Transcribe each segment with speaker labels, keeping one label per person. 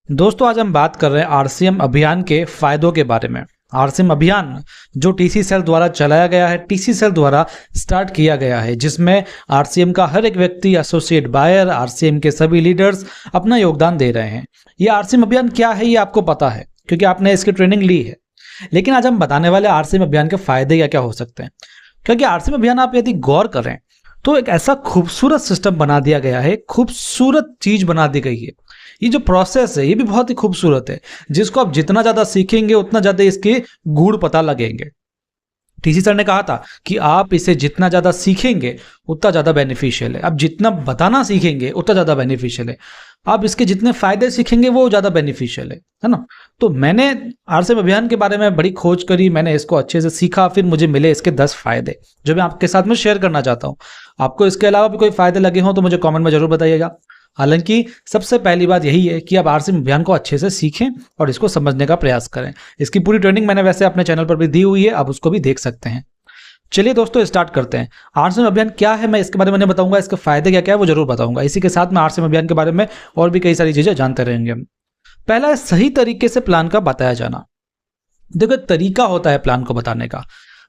Speaker 1: दोस्तों आज हम बात कर रहे हैं आरसीएम अभियान के फायदों के बारे में। आरसीएम अभियान जो टीसी सेल द्वारा चलाया गया है, टीसी सेल द्वारा स्टार्ट किया गया है, जिसमें आरसीएम का हर एक व्यक्ति, एसोसिएट बायर, आरसीएम के सभी लीडर्स अपना योगदान दे रहे हैं। ये आरसीएम अभियान क्या है ये आपको पता है क्योंकि आपने इसकी ट्रेनिंग ली है। लेकिन आज हम बताने वाले आरसीएम अभियान के फायदे क्या क्या हो सकते हैं, क्योंकि आरसीएम अभियान आप यदि गौर करें तो एक ऐसा खूबसूरत सिस्टम बना दिया गया है, खूबसूरत चीज बना दी गई है। ये जो प्रोसेस है ये भी बहुत ही खूबसूरत है, जिसको आप जितना ज्यादा सीखेंगे उतना ज्यादा इसके गुण पता लगेंगे। टीसी सर ने कहा था कि आप इसे जितना ज्यादा सीखेंगे उतना ज्यादा बेनिफिशियल है, आप जितना बताना सीखेंगे उतना ज्यादा बेनिफिशियल है, आप इसके जितने फायदे सीखेंगे वो ज्यादा बेनिफिशियल है ना। तो मैंने आरसीएम अभियान के बारे में बड़ी खोज करी, मैंने इसको अच्छे से सीखा, फिर मुझे मिले इसके 10 फायदे जो मैं आपके साथ में शेयर करना चाहता हूँ। आपको इसके अलावा भी कोई फायदे लगे हों तो मुझे कमेंट में जरूर बताइएगा। हालांकि सबसे पहली बात यही है कि आप आरसीएम अभियान को अच्छे से सीखें और इसको समझने का प्रयास करें। इसकी पूरी ट्रेनिंग मैंने वैसे अपने चैनल पर भी दी हुई है, आप उसको भी देख सकते हैं। चलिए दोस्तों स्टार्ट करते हैं। आरसीएम अभियान क्या है मैं इसके बारे में बताऊंगा, इसके फायदे क्या क्या है वो जरूर बताऊंगा। इसी के साथ में आरसीएम अभियान के बारे में और भी कई सारी चीजें जानते रहेंगे। पहला है सही तरीके से प्लान का बताया जाना। देखो तरीका होता है प्लान को बताने का,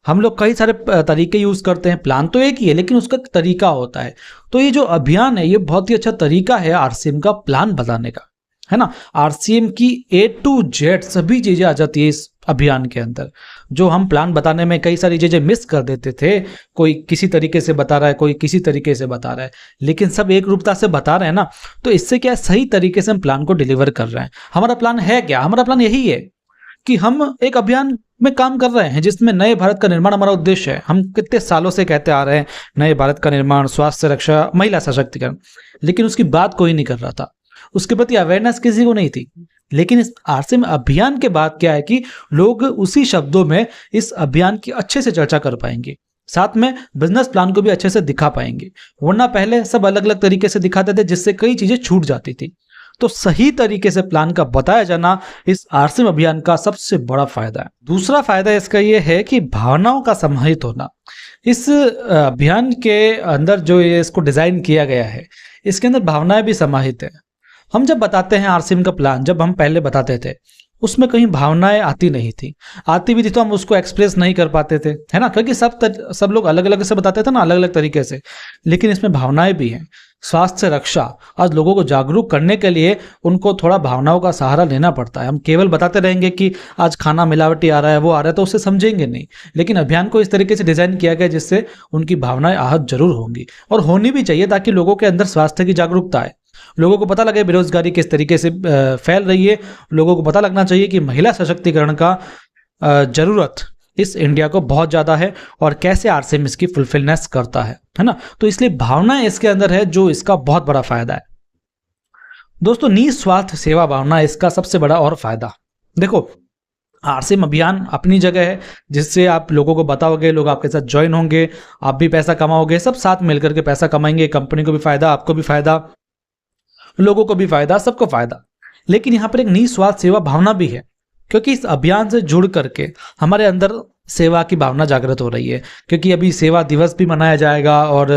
Speaker 1: हम लोग कई सारे तरीके यूज करते हैं, प्लान तो एक ही है लेकिन उसका तरीका होता है। तो ये जो अभियान है ये बहुत ही अच्छा तरीका है आरसीएम का प्लान बताने का, है ना। आरसीएम की A to Z सभी चीजें आ जाती है इस अभियान के अंदर। जो हम प्लान बताने में कई सारी चीजें मिस कर देते थे, कोई किसी तरीके से बता रहा है, कोई किसी तरीके से बता रहा है, लेकिन सब एक रूपता से बता रहे हैं ना। तो इससे क्या है, सही तरीके से हम प्लान को डिलीवर कर रहे हैं। हमारा प्लान है क्या, हमारा प्लान यही है कि हम एक अभियान में काम कर रहे हैं जिसमें नए भारत का निर्माण हमारा उद्देश्य है। हम कितने सालों से कहते आ रहे हैं नए भारत का निर्माण, स्वास्थ्य रक्षा, महिला सशक्तिकरण, लेकिन उसकी बात कोई नहीं कर रहा था, उसके प्रति अवेयरनेस किसी को नहीं थी। लेकिन इस आरसीएम अभियान के बाद क्या है कि लोग उसी शब्दों में इस अभियान की अच्छे से चर्चा कर पाएंगे, साथ में बिजनेस प्लान को भी अच्छे से दिखा पाएंगे। वरना पहले सब अलग अलग तरीके से दिखाते थे जिससे कई चीजें छूट जाती थी। तो सही तरीके से प्लान का बताया जाना इस आरसीएम अभियान का सबसे बड़ा फायदा है। दूसरा फायदा इसका यह है कि भावनाओं का समाहित होना। इस अभियान के अंदर जो ये इसको डिजाइन किया गया है इसके अंदर भावनाएं भी समाहित है। हम जब बताते हैं आरसीएम का प्लान, जब हम पहले बताते थे उसमें कहीं भावनाएं आती नहीं थी, आती भी थी तो हम उसको एक्सप्रेस नहीं कर पाते थे, है ना, क्योंकि सब लोग अलग अलग से बताते थे ना, अलग अलग तरीके से। लेकिन इसमें भावनाएं भी हैं। स्वास्थ्य रक्षा, आज लोगों को जागरूक करने के लिए उनको थोड़ा भावनाओं का सहारा लेना पड़ता है। हम केवल बताते रहेंगे कि आज खाना मिलावटी आ रहा है, वो आ रहा है, तो उससे समझेंगे नहीं। लेकिन अभियान को इस तरीके से डिजाइन किया गया जिससे उनकी भावनाएं आहत जरूर होंगी और होनी भी चाहिए, ताकि लोगों के अंदर स्वास्थ्य की जागरूकता आए, लोगों को पता लगे बेरोजगारी किस तरीके से फैल रही है, लोगों को पता लगना चाहिए कि महिला सशक्तिकरण का जरूरत इस इंडिया को बहुत ज्यादा है और कैसे आरसीएम इसकी फुलफिलनेस करता है ना। तो इसलिए भावना इसके अंदर है जो इसका बहुत बड़ा फायदा है। दोस्तों निस्वार्थ सेवा भावना इसका सबसे बड़ा और फायदा। देखो आरसीएम अभियान अपनी जगह है जिससे आप लोगों को बताओगे, लोग आपके साथ ज्वाइन होंगे, आप भी पैसा कमाओगे, सब साथ मिलकर के पैसा कमाएंगे, कंपनी को भी फायदा, आपको भी फायदा, लोगों को भी फायदा, सबको फायदा। लेकिन यहाँ पर एक निस्वार्थ सेवा भावना भी है, क्योंकि इस अभियान से जुड़ करके हमारे अंदर सेवा की भावना जागृत हो रही है। क्योंकि अभी सेवा दिवस भी मनाया जाएगा और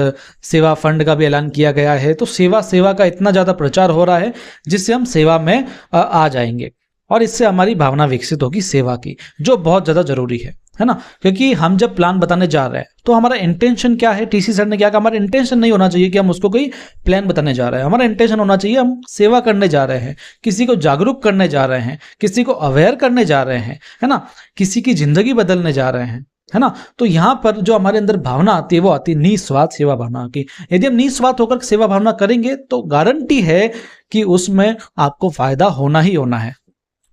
Speaker 1: सेवा फंड का भी ऐलान किया गया है। तो सेवा का इतना ज़्यादा प्रचार हो रहा है जिससे हम सेवा में आ जाएंगे और इससे हमारी भावना विकसित होगी सेवा की, जो बहुत ज़्यादा जरूरी है ना। क्योंकि हम जब प्लान बताने जा रहे हैं तो हमारा इंटेंशन क्या है, टीसी सर ने क्या कहा, हमारा इंटेंशन नहीं होना चाहिए कि हम उसको कोई प्लान बताने जा रहे हैं। हमारा इंटेंशन होना चाहिए हम सेवा करने जा रहे हैं, किसी को जागरूक करने जा रहे हैं, किसी को अवेयर करने जा रहे हैं, है ना, किसी की जिंदगी बदलने जा रहे हैं, है ना। तो यहाँ पर जो हमारे अंदर भावना आती है वो आती है निस्वार्थ सेवा भावना की। यदि हम निस्वार्थ होकर सेवा भावना करेंगे तो गारंटी है कि उसमें आपको फायदा होना ही होना है।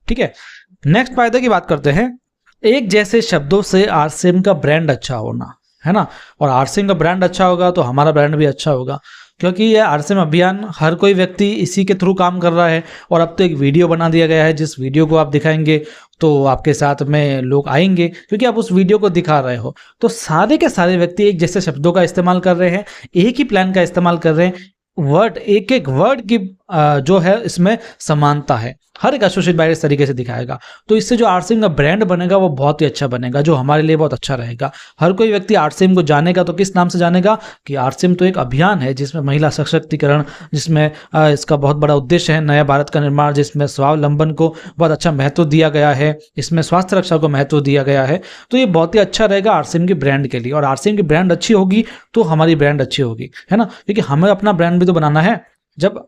Speaker 1: ठीक है, नेक्स्ट फायदे की बात करते हैं। एक जैसे शब्दों से आरसीएम का ब्रांड अच्छा होना, है ना, और आरसीएम का ब्रांड अच्छा होगा तो हमारा ब्रांड भी अच्छा होगा। क्योंकि ये आरसीएम अभियान हर कोई व्यक्ति इसी के थ्रू काम कर रहा है। और अब तो एक वीडियो बना दिया गया है, जिस वीडियो को आप दिखाएंगे तो आपके साथ में लोग आएंगे क्योंकि आप उस वीडियो को दिखा रहे हो। तो सारे के सारे व्यक्ति एक जैसे शब्दों का इस्तेमाल कर रहे हैं, एक ही प्लान का इस्तेमाल कर रहे हैं, वर्ड एक एक वर्ड की जो है इसमें समानता है। हर एक एसोसिएट बायर इस तरीके से दिखाएगा, तो इससे जो आरसीएम का ब्रांड बनेगा वो बहुत ही अच्छा बनेगा, जो हमारे लिए बहुत अच्छा रहेगा। हर कोई व्यक्ति आरसीएम को जानेगा तो किस नाम से जानेगा कि आरसीएम तो एक अभियान है जिसमें महिला सशक्तिकरण, जिसमें इसका बहुत बड़ा उद्देश्य है नया भारत का निर्माण, जिसमें स्वावलंबन को बहुत अच्छा महत्व दिया गया है, इसमें स्वास्थ्य रक्षा को महत्व दिया गया है। तो ये बहुत ही अच्छा रहेगा आरसीएम की ब्रांड के लिए, और आरसीएम की ब्रांड अच्छी होगी तो हमारी ब्रांड अच्छी होगी, है ना, क्योंकि हमें अपना ब्रांड भी तो बनाना है। जब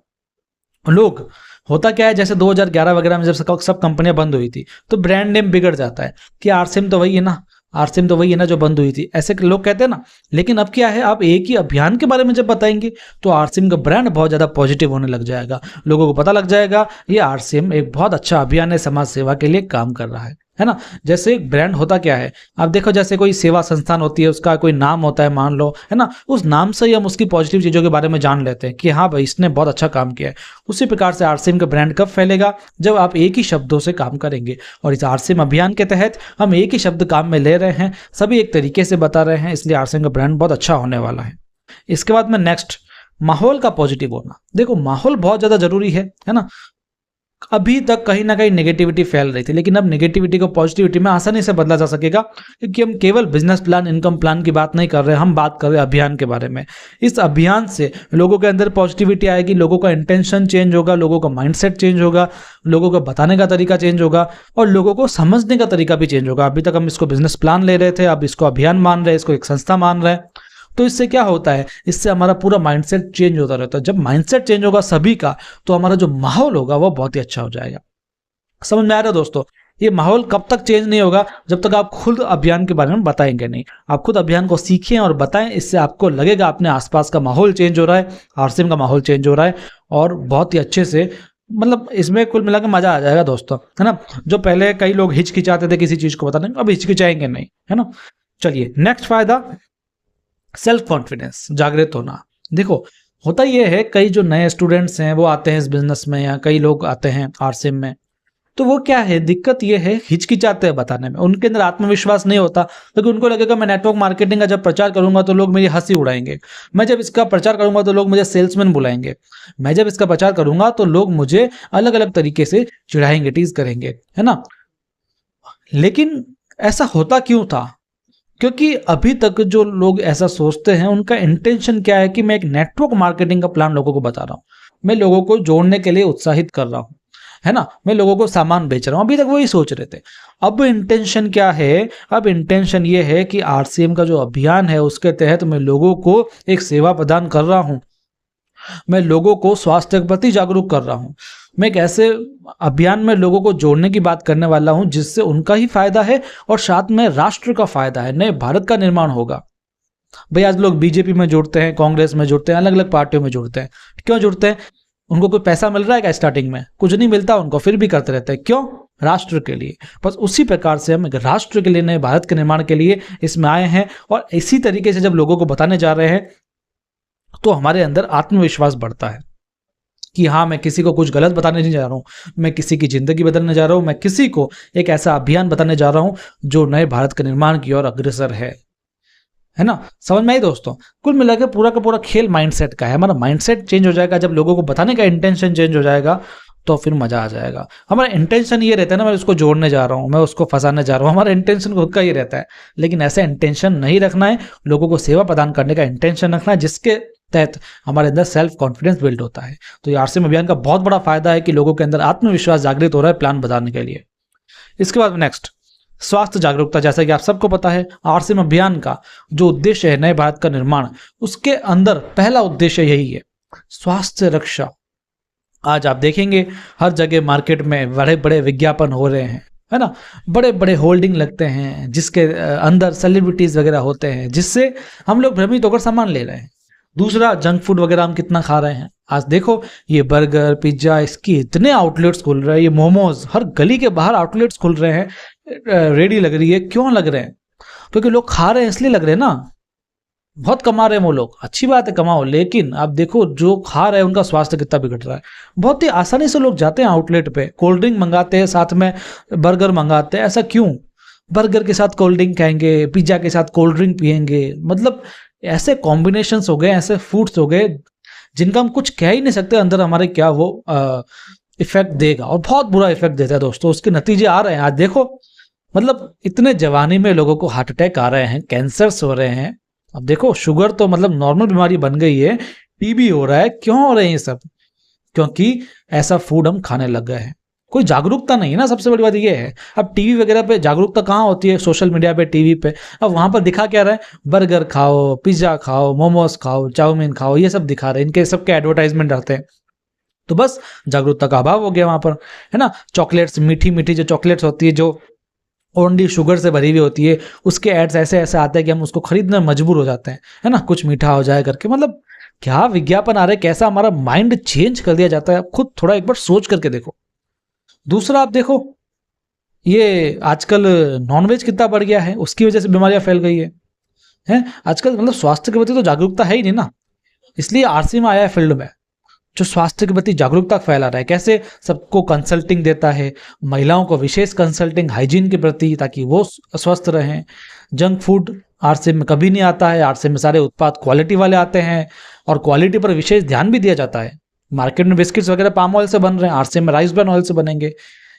Speaker 1: लोग, होता क्या है, जैसे 2011 वगैरह में जब सब कंपनियां बंद हुई थी तो ब्रांड नेम बिगड़ जाता है कि आरसीएम तो वही है ना, आरसीएम तो वही है ना जो बंद हुई थी, ऐसे लोग कहते हैं ना। लेकिन अब क्या है, आप एक ही अभियान के बारे में जब बताएंगे तो आरसीएम का ब्रांड बहुत ज़्यादा पॉजिटिव होने लग जाएगा, लोगों को पता लग जाएगा ये आरसीएम एक बहुत अच्छा अभियान है, समाज सेवा के लिए काम कर रहा है ना। जैसे ब्रांड होता क्या है, आप देखो जैसे कोई सेवा संस्थान होती है, उसका कोई नाम होता है मान लो, है ना, उस नाम से ही हम उसकी पॉजिटिव चीज़ों के बारे में जान लेते हैं कि हाँ भाई इसने बहुत अच्छा काम किया है। उसी प्रकार से आरसीएम का ब्रांड कब फैलेगा, जब आप एक ही शब्दों से काम करेंगे। और इस आरसीएम अभियान के तहत हम एक ही शब्द काम में ले रहे हैं, सभी एक तरीके से बता रहे हैं, इसलिए आरसीएम का ब्रांड बहुत अच्छा होने वाला है। इसके बाद में नेक्स्ट, माहौल का पॉजिटिव होना। देखो माहौल बहुत ज़्यादा जरूरी है ना। अभी तक कहीं ना कहीं नेगेटिविटी फैल रही थी, लेकिन अब नेगेटिविटी को पॉजिटिविटी में आसानी से बदला जा सकेगा, क्योंकि हम केवल बिजनेस प्लान, इनकम प्लान की बात नहीं कर रहे, हम बात कर रहे हैं अभियान के बारे में। इस अभियान से लोगों के अंदर पॉजिटिविटी आएगी, लोगों का इंटेंशन चेंज होगा, लोगों का माइंडसेट चेंज होगा, लोगों को बताने का तरीका चेंज होगा, और लोगों को समझने का तरीका भी चेंज होगा। अभी तक हम इसको बिजनेस प्लान ले रहे थे, अब इसको अभियान मान रहे हैं, इसको एक संस्था मान रहे हैं। तो इससे क्या होता है, इससे हमारा पूरा माइंडसेट चेंज होता रहता है। जब माइंडसेट चेंज होगा सभी का, तो हमारा जो माहौल होगा वो बहुत ही अच्छा हो जाएगा। समझ में आ रहा है दोस्तों? ये माहौल कब तक चेंज नहीं होगा, जब तक आप खुद अभियान के बारे में बताएंगे नहीं। आप खुद अभियान को सीखें और बताएं, इससे आपको लगेगा अपने आसपास का माहौल चेंज हो रहा है, आरसीएम का माहौल चेंज हो रहा है, और बहुत ही अच्छे से, मतलब इसमें कुल मिला के मजा आ जाएगा दोस्तों, है ना। जो पहले कई लोग हिचकिचाते थे किसी चीज को बताने में, अब हिचकिचाएंगे नहीं, है ना। चलिए नेक्स्ट फायदा, सेल्फ कॉन्फिडेंस, जागृत होना। देखो होता यह है, कई जो नए स्टूडेंट्स हैं वो आते हैं इस बिजनेस में, या कई लोग आते हैं आरसीएम में, तो वो क्या है, दिक्कत ये है, हिचकिचाते हैं बताने में, उनके अंदर आत्मविश्वास नहीं होता, क्योंकि उनको लगेगा मैं नेटवर्क मार्केटिंग का जब प्रचार करूंगा तो लोग मेरी हंसी उड़ाएंगे, मैं जब इसका प्रचार करूंगा तो लोग मुझे सेल्समैन बुलाएंगे, मैं जब इसका प्रचार करूंगा तो लोग मुझे अलग अलग तरीके से चिढ़ाएंगे, टीज करेंगे, है ना। लेकिन ऐसा होता क्यों था, क्योंकि अभी तक जो लोग ऐसा सोचते हैं उनका इंटेंशन क्या है कि मैं एक नेटवर्क मार्केटिंग का प्लान लोगों को बता रहा हूं, मैं लोगों को जोड़ने के लिए उत्साहित कर रहा हूं, है ना, मैं लोगों को सामान बेच रहा हूं। अभी तक वही सोच रहे थे। अब इंटेंशन क्या है, अब इंटेंशन ये है कि आरसीएम का जो अभियान है उसके तहत मैं लोगों को एक सेवा प्रदान कर रहा हूं, मैं लोगों को स्वास्थ्य के प्रति जागरूक कर रहा हूं, मैं एक ऐसे अभियान में लोगों को जोड़ने की बात करने वाला हूं जिससे उनका ही फायदा है और साथ में राष्ट्र का फायदा है, नए भारत का निर्माण होगा। भाई आज लोग बीजेपी में जुड़ते हैं, कांग्रेस में जुड़ते हैं, अलग अलग पार्टियों में जुड़ते हैं, क्यों जुड़ते हैं? उनको कोई पैसा मिल रहा है क्या? स्टार्टिंग में कुछ नहीं मिलता उनको, फिर भी करते रहते हैं, क्यों? राष्ट्र के लिए। बस उसी प्रकार से हम एक राष्ट्र के लिए, नए भारत के निर्माण के लिए इसमें आए हैं, और इसी तरीके से जब लोगों को बताने जा रहे हैं तो हमारे अंदर आत्मविश्वास बढ़ता है कि हाँ मैं किसी को कुछ गलत बताने नहीं जा रहा हूँ, मैं किसी की जिंदगी बदलने जा रहा हूँ, मैं किसी को एक ऐसा अभियान बताने जा रहा हूँ जो नए भारत के निर्माण की ओर अग्रसर है ना। समझ में आई दोस्तों? कुल मिला के पूरा का पूरा खेल माइंडसेट का है। हमारा माइंडसेट चेंज हो जाएगा, जब लोगों को बताने का इंटेंशन चेंज हो जाएगा तो फिर मजा आ जाएगा। हमारा इंटेंशन ये रहता है ना, मैं उसको जोड़ने जा रहा हूँ, मैं उसको फंसाने जा रहा हूँ, हमारा इंटेंशन खुद का ये रहता है। लेकिन ऐसा इंटेंशन नहीं रखना है, लोगों को सेवा प्रदान करने का इंटेंशन रखना है, जिसके तहत हमारे अंदर सेल्फ कॉन्फिडेंस बिल्ड होता है। तो ये आरसीएम अभियान का बहुत बड़ा फायदा है कि लोगों के अंदर आत्मविश्वास जागृत हो रहा है प्लान बताने के लिए। इसके बाद नेक्स्ट, स्वास्थ्य जागरूकता। जैसा कि आप सबको पता है, आरसीएम अभियान का जो उद्देश्य है नए भारत का निर्माण, उसके अंदर पहला उद्देश्य यही है, स्वास्थ्य रक्षा। आज आप देखेंगे हर जगह मार्केट में बड़े बड़े विज्ञापन हो रहे हैं, है ना, बड़े बड़े होल्डिंग लगते हैं जिसके अंदर सेलिब्रिटीज वगैरह होते हैं, जिससे हम लोग भ्रमित होकर सामान ले रहे हैं। दूसरा, जंक फूड वगैरह हम कितना खा रहे हैं। आज देखो ये बर्गर, पिज्जा, इसकी इतने आउटलेट्स खुल रहे हैं, ये मोमोज, हर गली के बाहर आउटलेट्स खुल रहे हैं, रेडी लग रही है। क्यों लग रहे हैं? क्योंकि लोग खा रहे हैं इसलिए लग रहे हैं ना। बहुत कमा रहे हैं वो लोग, अच्छी बात है कमाओ, लेकिन आप देखो जो खा रहे हैं उनका स्वास्थ्य कितना बिगड़ रहा है। बहुत ही आसानी से लोग जाते हैं आउटलेट पे, कोल्ड ड्रिंक मंगाते हैं, साथ में बर्गर मंगाते हैं। ऐसा क्यों? बर्गर के साथ कोल्ड ड्रिंक खाएंगे, पिज्जा के साथ कोल्ड ड्रिंक पियेंगे, मतलब ऐसे कॉम्बिनेशंस हो गए, ऐसे फूड्स हो गए जिनका हम कुछ कह ही नहीं सकते अंदर हमारे क्या वो इफेक्ट देगा, और बहुत बुरा इफेक्ट देता है दोस्तों। उसके नतीजे आ रहे हैं आज देखो, मतलब इतने जवानी में लोगों को हार्ट अटैक आ रहे हैं, कैंसर्स हो रहे हैं। अब देखो शुगर तो मतलब नॉर्मल बीमारी बन गई है, टीबी हो रहा है। क्यों हो रहे हैं ये सब? क्योंकि ऐसा फूड हम खाने लग गए हैं। कोई जागरूकता नहीं है ना, सबसे बड़ी बात ये है। अब टीवी वगैरह पे जागरूकता कहाँ होती है? सोशल मीडिया पे, टीवी पे। अब वहां पर दिखा क्या रहा है? बर्गर खाओ, पिज्जा खाओ, मोमोज खाओ, चाउमीन खाओ, ये सब दिखा रहे हैं। इनके सबके एडवर्टाइजमेंट रहते हैं। तो बस जागरूकता का अभाव हो गया वहां पर, है ना। चॉकलेट्स, मीठी मीठी जो चॉकलेट्स होती है, जो ओनली शुगर से भरी हुई होती है, उसके एड्स ऐसे ऐसे आते हैं कि हम उसको खरीदने मजबूर हो जाते हैं, है ना। कुछ मीठा हो जाए करके, मतलब क्या विज्ञापन आ रहे, कैसा हमारा माइंड चेंज कर दिया जाता है। आप खुद थोड़ा एक बार सोच करके देखो। दूसरा आप देखो, ये आजकल नॉनवेज कितना बढ़ गया है, उसकी वजह से बीमारियां फैल गई है आजकल। मतलब स्वास्थ्य के प्रति तो जागरूकता है ही नहीं ना, इसलिए आरसीएम आया है फील्ड में, जो स्वास्थ्य के प्रति जागरूकता फैला रहा है। कैसे? सबको कंसल्टिंग देता है, महिलाओं को विशेष कंसल्टिंग हाइजीन के प्रति, ताकि वो स्वस्थ रहें। जंक फूड आरसीएम में कभी नहीं आता है। आरसीएम में सारे उत्पाद क्वालिटी वाले आते हैं, और क्वालिटी पर विशेष ध्यान भी दिया जाता है। मार्केट में बिस्किट्स वगैरह पाम ऑयल से बन रहे हैं, आरसीएम में राइस ब्रान ऑयल से बनेंगे।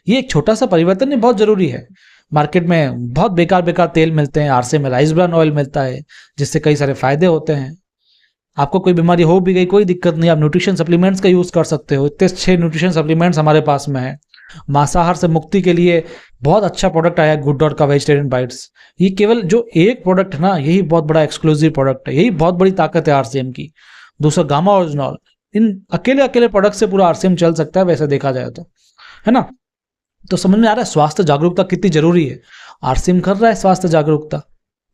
Speaker 1: ये एक छोटा सा परिवर्तन ही बहुत जरूरी है। मार्केट में बहुत बेकार बेकार तेल मिलते हैं, आरसीएम में राइस ब्रान ऑयल मिलता है, जिससे कई सारे फायदे होते हैं। आपको कोई बीमारी हो भी गई, कोई दिक्कत नहीं, आप न्यूट्रिशन सप्लीमेंट्स का यूज कर सकते हो। इतने 6 न्यूट्रिशन सप्लीमेंट्स हमारे पास में है। मांसाहार से मुक्ति के लिए बहुत अच्छा प्रोडक्ट आया है गुड डॉट का, वेजिटेरियन बाइट्स। ये केवल जो एक प्रोडक्ट है ना, यही बहुत बड़ा एक्सक्लूसिव प्रोडक्ट है, यही बहुत बड़ी ताकत है आरसीएम की। दूसरा गामा ओरिजिनॉल, इन अकेले अकेले प्रोडक्ट से पूरा आरसीएम चल सकता है वैसे देखा जाए तो, है ना। तो समझ में आ रहा है स्वास्थ्य जागरूकता कितनी जरूरी है। आरसीएम कर रहा है स्वास्थ्य जागरूकता,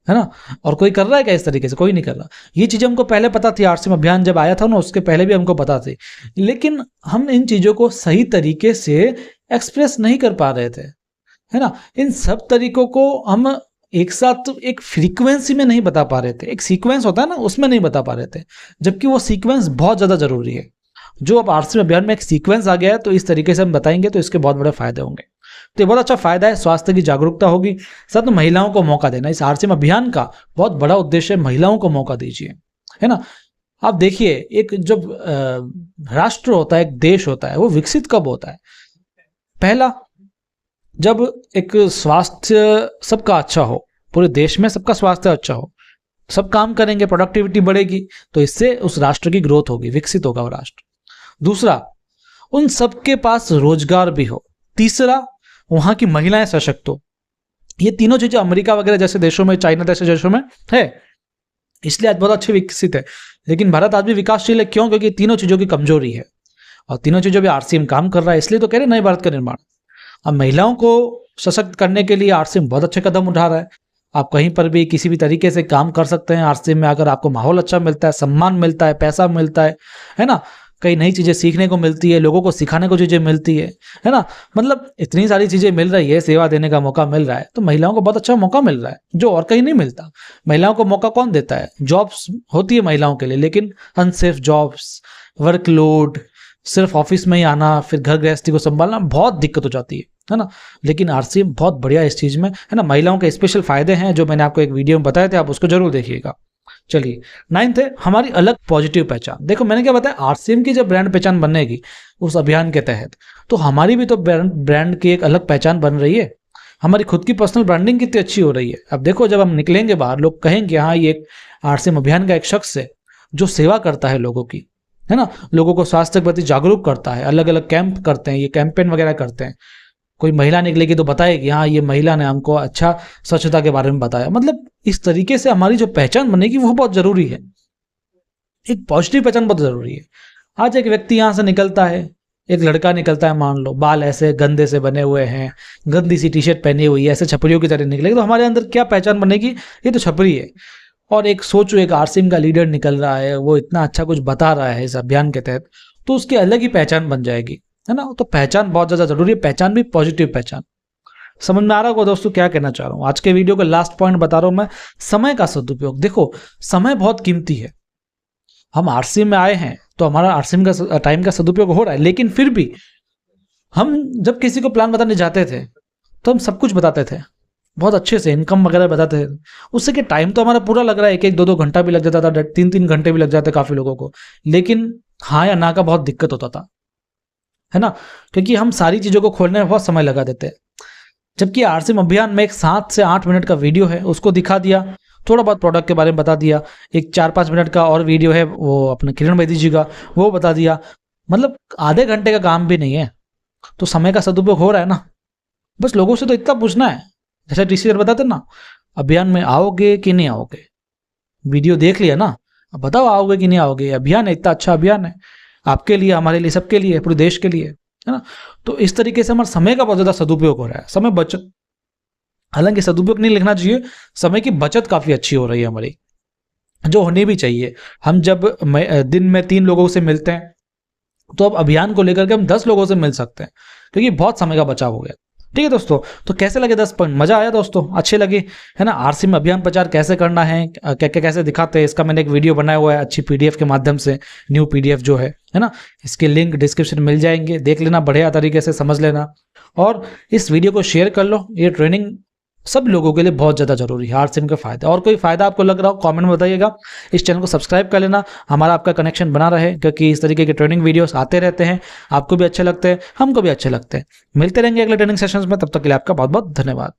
Speaker 1: है ना। और कोई कर रहा है क्या इस तरीके से? कोई नहीं कर रहा। ये चीजें हमको पहले पता थी, आरसीएम अभियान जब आया था ना, उसके पहले भी हमको पता थी, लेकिन हम इन चीजों को सही तरीके से एक्सप्रेस नहीं कर पा रहे थे, है ना। इन सब तरीकों को हम एक साथ एक फ्रीक्वेंसी में नहीं बता पा रहे थे। एक सीक्वेंस होता है ना, उसमें नहीं बता पा रहे थे, जबकि वो सीक्वेंस बहुत ज्यादा जरूरी है। जो अब आरसीएम अभियान में एक सीक्वेंस आ गया है, तो इस तरीके से हम बताएंगे तो इसके बहुत बड़े फायदे होंगे। तो ये बहुत अच्छा फायदा है, स्वास्थ्य की जागरूकता होगी। साथ में महिलाओं को मौका देना, इस आरसीएम अभियान का बहुत बड़ा उद्देश्य है, महिलाओं को मौका दीजिए, है ना। आप देखिए, एक जब राष्ट्र होता है, एक देश होता है, वो विकसित कब होता है? पहला, जब एक स्वास्थ्य सबका अच्छा हो, पूरे देश में सबका स्वास्थ्य अच्छा हो, सब काम करेंगे, प्रोडक्टिविटी बढ़ेगी, तो इससे उस राष्ट्र की ग्रोथ होगी, विकसित होगा वो राष्ट्र। दूसरा, उन सबके पास रोजगार भी हो। तीसरा, वहां की महिलाएं सशक्त हो। ये तीनों चीजें अमेरिका वगैरह जैसे देशों में, चाइना जैसे देशों में है, इसलिए आज बहुत अच्छे विकसित है। लेकिन भारत आज भी विकासशील है, क्यों? क्योंकि तीनों चीजों की कमजोरी है, और तीनों चीजों पे आरसीएम काम कर रहा है। इसलिए तो कह रहे नए भारत का निर्माण। अब महिलाओं को सशक्त करने के लिए आरसीएम बहुत अच्छे कदम उठा रहा है। आप कहीं पर भी किसी भी तरीके से काम कर सकते हैं आरसीएम में, अगर आपको माहौल अच्छा मिलता है, सम्मान मिलता है, पैसा मिलता है ना, कई नई चीजें सीखने को मिलती है, लोगों को सिखाने को चीजें मिलती है ना। मतलब इतनी सारी चीजें मिल रही है, सेवा देने का मौका मिल रहा है, तो महिलाओं को बहुत अच्छा मौका मिल रहा है, जो और कहीं नहीं मिलता। महिलाओं को मौका कौन देता है? जॉब्स होती है महिलाओं के लिए, लेकिन अनसेफ जॉब्स, वर्कलोड, सिर्फ ऑफिस में ही आना, फिर घर गृहस्थी को संभालना, बहुत दिक्कत हो जाती है ना। लेकिन आरसीएम बहुत बढ़िया इस चीज में, है ना। महिलाओं के स्पेशल फायदे हैं, जो मैंने आपको एक वीडियो में बताए थे, आप उसको जरूर देखिएगा। चलिए, 9th है हमारी अलग पॉजिटिव पहचान। देखो मैंने क्या बताया, आरसीएम की जब ब्रांड पहचान बनेगी उस अभियान के तहत, तो हमारी भी तो ब्रांड की एक अलग पहचान बन रही है। हमारी खुद की पर्सनल ब्रांडिंग कितनी अच्छी हो रही है। अब देखो, जब हम निकलेंगे बाहर, लोग कहेंगे हाँ ये एक आरसीएम अभियान का एक शख्स है जो सेवा करता है लोगों की, है ना, लोगों को स्वास्थ्य के प्रति जागरूक करता है, अलग अलग कैंप करते हैं, ये कैंपेन वगैरह करते हैं। कोई महिला निकलेगी तो बताएगी हाँ ये महिला ने हमको अच्छा स्वच्छता के बारे में बताया। मतलब इस तरीके से हमारी जो पहचान बनेगी वो बहुत जरूरी है। एक पॉजिटिव पहचान बहुत जरूरी है। आज एक व्यक्ति यहाँ से निकलता है, एक लड़का निकलता है, मान लो बाल ऐसे गंदे से बने हुए हैं, गंदी सी टी शर्ट पहनी हुई है, ऐसे छपरियों की तरह निकलेगी, तो हमारे अंदर क्या पहचान बनेगी? ये तो छपरी है। और एक सोचो, एक आरसीएम का लीडर निकल रहा है, वो इतना अच्छा कुछ बता रहा है इस अभियान के तहत, तो उसकी अलग ही पहचान बन जाएगी, है ना। तो पहचान बहुत ज्यादा जरूरी है, पहचान भी पॉजिटिव पहचान। समझ में आ रहा होगा दोस्तों क्या कहना चाह रहा हूं। आज के वीडियो का लास्ट पॉइंट बता रहा हूं मैं, समय का सदुपयोग। देखो समय बहुत कीमती है। हम आरसीएम में आए हैं तो हमारा आरसीएम का टाइम का सदुपयोग हो रहा है, लेकिन फिर भी हम जब किसी को प्लान बताने जाते थे तो हम सब कुछ बताते थे, बहुत अच्छे से इनकम वगैरह बताते थे। उससे कि टाइम तो हमारा पूरा लग रहा है, 1-1 2-2 घंटा भी लग जाता था, 3-3 घंटे भी लग जाते काफ़ी लोगों को, लेकिन हाँ या ना का बहुत दिक्कत होता था, है ना, क्योंकि हम सारी चीज़ों को खोलने में बहुत समय लगा देते हैं। जबकि आरसीएम अभियान में एक 7 से 8 मिनट का वीडियो है, उसको दिखा दिया, थोड़ा बहुत प्रोडक्ट के बारे में बता दिया, एक 4-5 मिनट का और वीडियो है वो अपने किरण बेदी जी का, वो बता दिया, मतलब आधे घंटे का काम भी नहीं है, तो समय का सदुपयोग हो रहा है ना। बस लोगों से तो इतना पूछना है, जैसा टीसी बताते ना, अभियान में आओगे कि नहीं आओगे, वीडियो देख लिया ना, अब बताओ आओगे कि नहीं आओगे। अभियान है, इतना अच्छा अभियान है आपके लिए, हमारे लिए, सबके लिए, पूरे देश के लिए, है ना। तो इस तरीके से हमारे समय का बहुत ज़्यादा सदुपयोग हो रहा है, समय बचत, हालांकि सदुपयोग नहीं लिखना चाहिए, समय की बचत काफ़ी अच्छी हो रही है हमारी, जो होनी भी चाहिए। हम जब दिन में 3 लोगों से मिलते हैं, तो अब अभियान को लेकर के हम 10 लोगों से मिल सकते हैं, क्योंकि बहुत समय का बचाव हो गया। ठीक है दोस्तों, तो कैसे लगे 10 पॉइंट? मजा आया दोस्तों, अच्छे लगे, है ना। आरसीएम अभियान प्रचार कैसे करना है, कैसे दिखाते हैं, इसका मैंने एक वीडियो बनाया हुआ है अच्छी पीडीएफ के माध्यम से, न्यू पीडीएफ जो है ना, इसके लिंक डिस्क्रिप्शन मिल जाएंगे, देख लेना, बढ़िया तरीके से समझ लेना, और इस वीडियो को शेयर कर लो। ये ट्रेनिंग सब लोगों के लिए बहुत ज़्यादा जरूरी है, आरसीएम के फायदे। और कोई फायदा आपको लग रहा हो कमेंट में बताइएगा, इस चैनल को सब्सक्राइब कर लेना, हमारा आपका कनेक्शन बना रहे, क्योंकि इस तरीके के ट्रेनिंग वीडियोस आते रहते हैं, आपको भी अच्छे लगते हैं, हमको भी अच्छे लगते हैं। मिलते रहेंगे अगले ट्रेनिंग सेशंस में, तब तक के लिए आपका बहुत बहुत धन्यवाद।